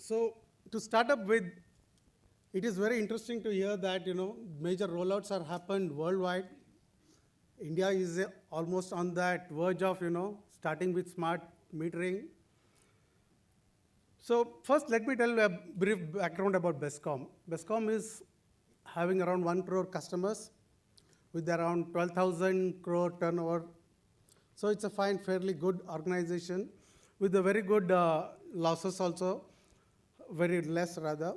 So to start up with, it is very interesting to hear that major rollouts are happened worldwide. India is almost on that verge of starting with smart metering. So first, let me tell you a brief background about BESCOM. BESCOM is having around 1 crore customers with around 12,000 crore turnover. So it's a fine, fairly good organization with a very good losses also, very less rather.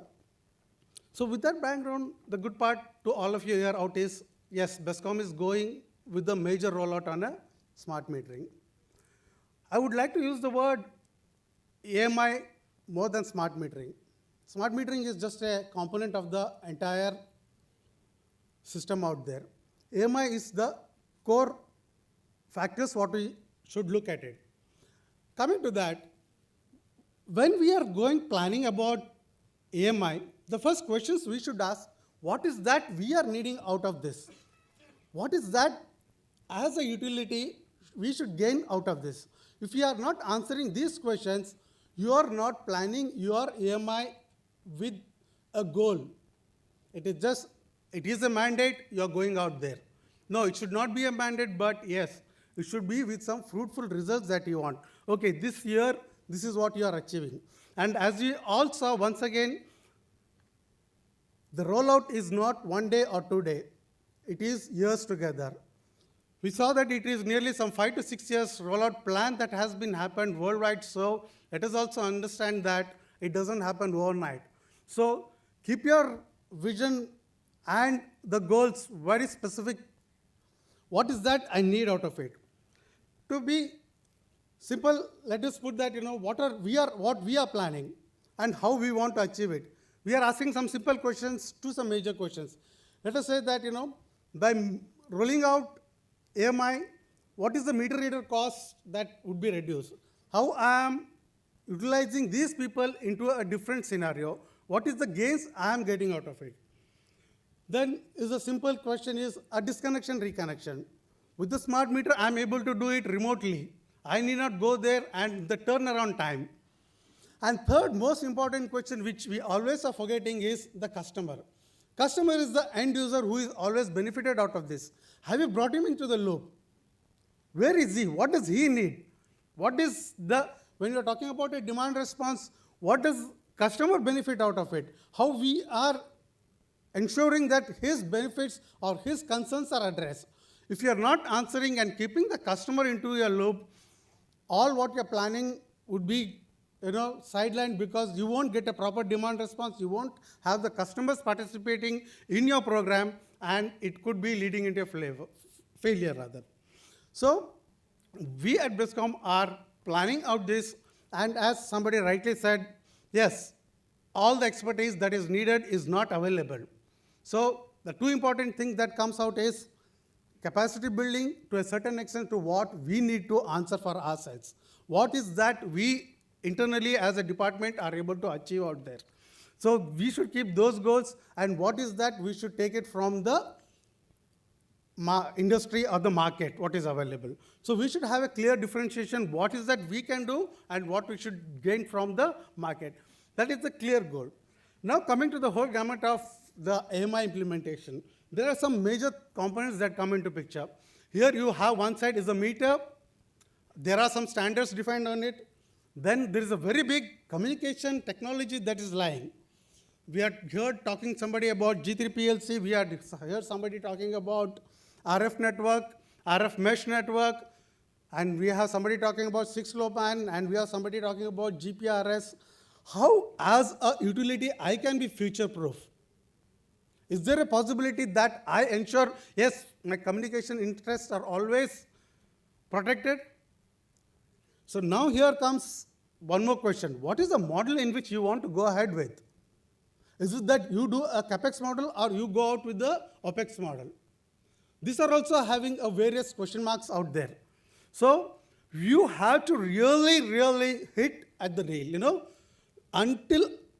So with that background, the good part to all of you here out is, yes, BESCOM is going with the major rollout on a smart metering. I would like to use the word AMI more than smart metering. Smart metering is just a component of the entire system out there. AMI is the core factors what we should look at it. Coming to that, when we are planning about AMI, the first questions we should ask, what is that we are needing out of this? What is that as a utility we should gain out of this? If you are not answering these questions, you are not planning your AMI with a goal. It is a mandate, you are going out there. No, it should not be a mandate, but yes, it should be with some fruitful results that you want. Okay, this year, this is what you are achieving. And as we all saw, once again, the rollout is not 1 day or 2 days. It is years together. We saw that it is nearly some 5 to 6 years rollout plan that has been happened worldwide. So let us also understand that it doesn't happen overnight. So keep your vision and the goals very specific. What is that I need out of it? To be simple, let us put that what we are planning and how we want to achieve it. We are asking some simple questions to some major questions. Let us say that by rolling out AMI, what is the meter reader cost that would be reduced? How I am utilizing these people into a different scenario? What is the gains I am getting out of it? Then is a simple question is a disconnection, reconnection. With the smart meter, I am able to do it remotely. I need not go there and the turnaround time. And third most important question which we always are forgetting is the customer. Customer is the end user who is always benefited out of this. Have you brought him into the loop? Where is he? What does he need? When you are talking about a demand response, what does customer benefit out of it? How we are ensuring that his benefits or his concerns are addressed. If you are not answering and keeping the customer into your loop, all what you are planning would be sidelined because you won't get a proper demand response, you won't have the customers participating in your program, and it could be leading into a failure rather. So we at BESCOM are planning out this, and as somebody rightly said, yes, all the expertise that is needed is not available. So the two important things that comes out is capacity building to a certain extent to what we need to answer for ourselves. What is that we internally as a department are able to achieve out there? So we should keep those goals, and what is that we should take it from the industry or the market, what is available. So we should have a clear differentiation, what is that we can do and what we should gain from the market. That is the clear goal. Now coming to the whole gamut of the AMI implementation, there are some major components that come into picture. Here you have one side is a meter. There are some standards defined on it. Then there is a very big communication technology that is lying. We are here talking somebody about G3 PLC. We are here somebody talking about RF network, RF mesh network, and we have somebody talking about 6-LoWPAN, and we have somebody talking about GPRS. How, as a utility, I can be future-proof? Is there a possibility that I ensure, yes, my communication interests are always protected? So now here comes one more question. What is the model in which you want to go ahead with? Is it that you do a CapEx model or you go out with the OpEx model? These are also having a various question marks out there. So you have to really hit at the nail,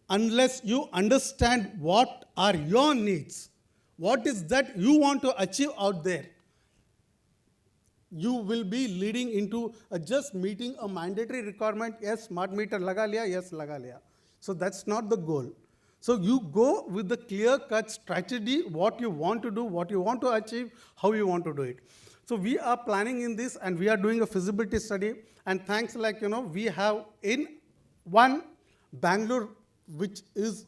unless you understand what are your needs, what is that you want to achieve out there, you will be leading into just meeting a mandatory requirement. Yes, smart meter laga liya, yes, laga liya. So that's not the goal. So you go with the clear-cut strategy, what you want to do, what you want to achieve, how you want to do it. So we are planning in this, and we are doing a feasibility study. And thanks, we have in one Bangalore, which is,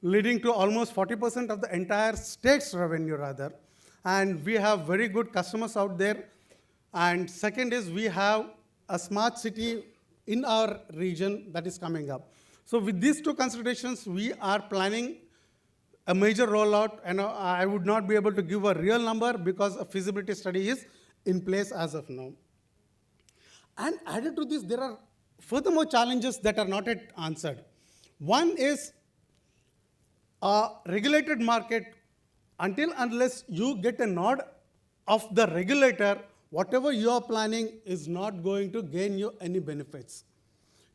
leading to almost 40% of the entire state's revenue, rather. And we have very good customers out there. And second is we have a smart city in our region that is coming up. So with these two considerations, we are planning a major rollout, and I would not be able to give a real number because a feasibility study is in place as of now. And added to this, there are furthermore challenges that are not yet answered. One is a regulated market. Until unless you get a nod of the regulator, whatever you are planning is not going to gain you any benefits.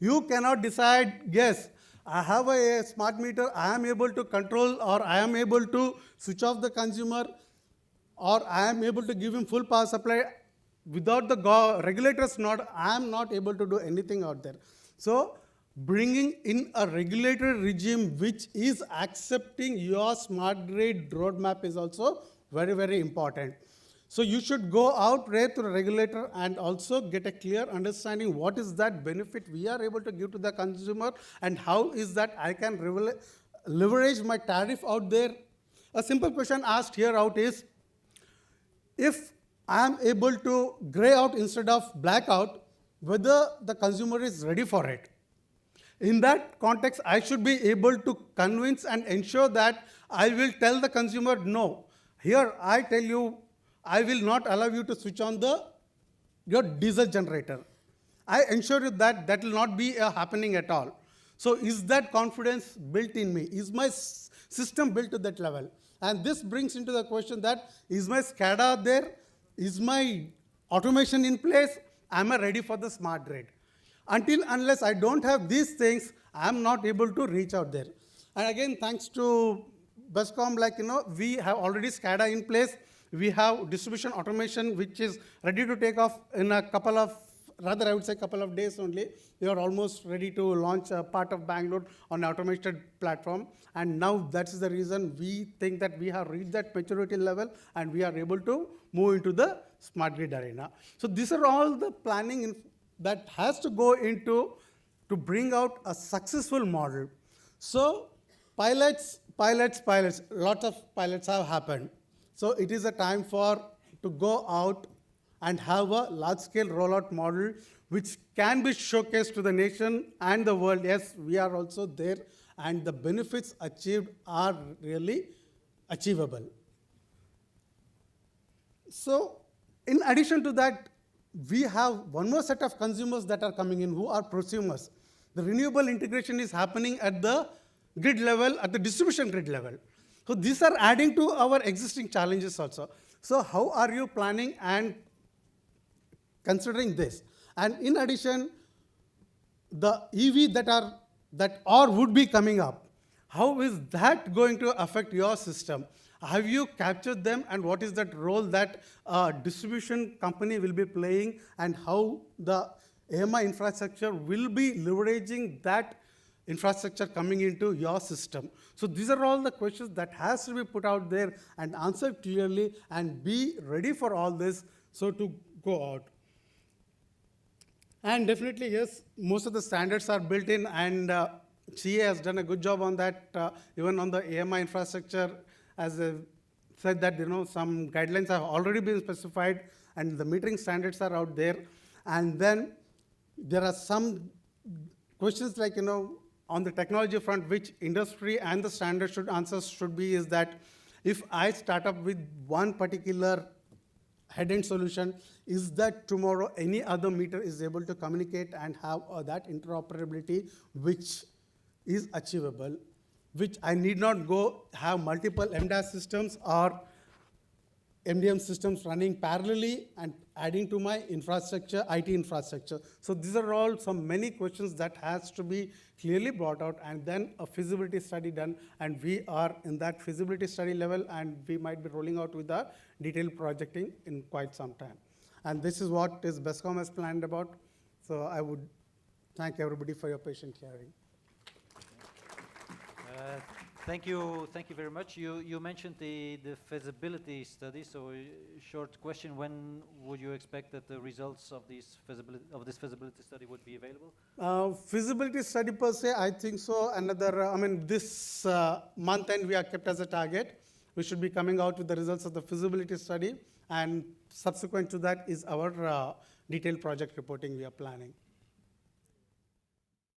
You cannot decide, yes, I have a smart meter, I am able to control, or I am able to switch off the consumer, or I am able to give him full power supply. Without the regulator's nod, I am not able to do anything out there. So bringing in a regulatory regime which is accepting your smart grid roadmap is also very, very important. So you should go out there to the regulator and also get a clear understanding what is that benefit we are able to give to the consumer, and how is that I can leverage my tariff out there. A simple question asked here out is, if I am able to gray out instead of black out, whether the consumer is ready for it. In that context, I should be able to convince and ensure that I will tell the consumer, no, here I tell you, I will not allow you to switch on your diesel generator. I ensure you that that will not be happening at all. So is that confidence built in me? Is my system built to that level? And this brings into the question that, is my SCADA there? Is my automation in place? Am I ready for the smart grid? Until unless I don't have these things, I am not able to reach out there. And again, thanks to BESCOM, we have already SCADA in place. We have distribution automation, which is ready to take off in a couple of days only. We are almost ready to launch a part of Bangalore on an automated platform. And now that's the reason we think that we have reached that maturity level, and we are able to move into the smart grid arena. So these are all the planning that has to go into to bring out a successful model. So pilots, lots of pilots have happened. So it is a time to go out and have a large-scale rollout model which can be showcased to the nation and the world. Yes, we are also there, and the benefits achieved are really achievable. So in addition to that, we have one more set of consumers that are coming in who are prosumers. The renewable integration is happening at the grid level, at the distribution grid level. So these are adding to our existing challenges also. So how are you planning and considering this? And in addition, the EV that would be coming up, how is that going to affect your system? Have you captured them, and what is that role that a distribution company will be playing, and how the AMI infrastructure will be leveraging that infrastructure coming into your system? So these are all the questions that has to be put out there and answered clearly, and be ready for all this, so to go out. And definitely, yes, most of the standards are built in, and CA has done a good job on that, even on the AMI infrastructure. As I said that, some guidelines have already been specified, and the metering standards are out there. And then there are some questions like, on the technology front, which industry and the standard answers should be, is that if I start up with one particular head-end solution, is that tomorrow any other meter is able to communicate and have that interoperability which is achievable, which I need not go have multiple MDAS systems or MDM systems running parallelly and adding to my infrastructure, IT infrastructure. So these are all many questions that has to be clearly brought out, and then a feasibility study done, and we are in that feasibility study level, and we might be rolling out with the detailed projecting in quite some time. And this is what BESCOM has planned about. So I would thank everybody for your patient hearing. Thank you very much. You mentioned the feasibility study. So, a short question: when would you expect that the results of this feasibility study would be available? Feasibility study per se, I think so. Another, this month end we are kept as a target. We should be coming out with the results of the feasibility study, and subsequent to that is our detailed project reporting we are planning.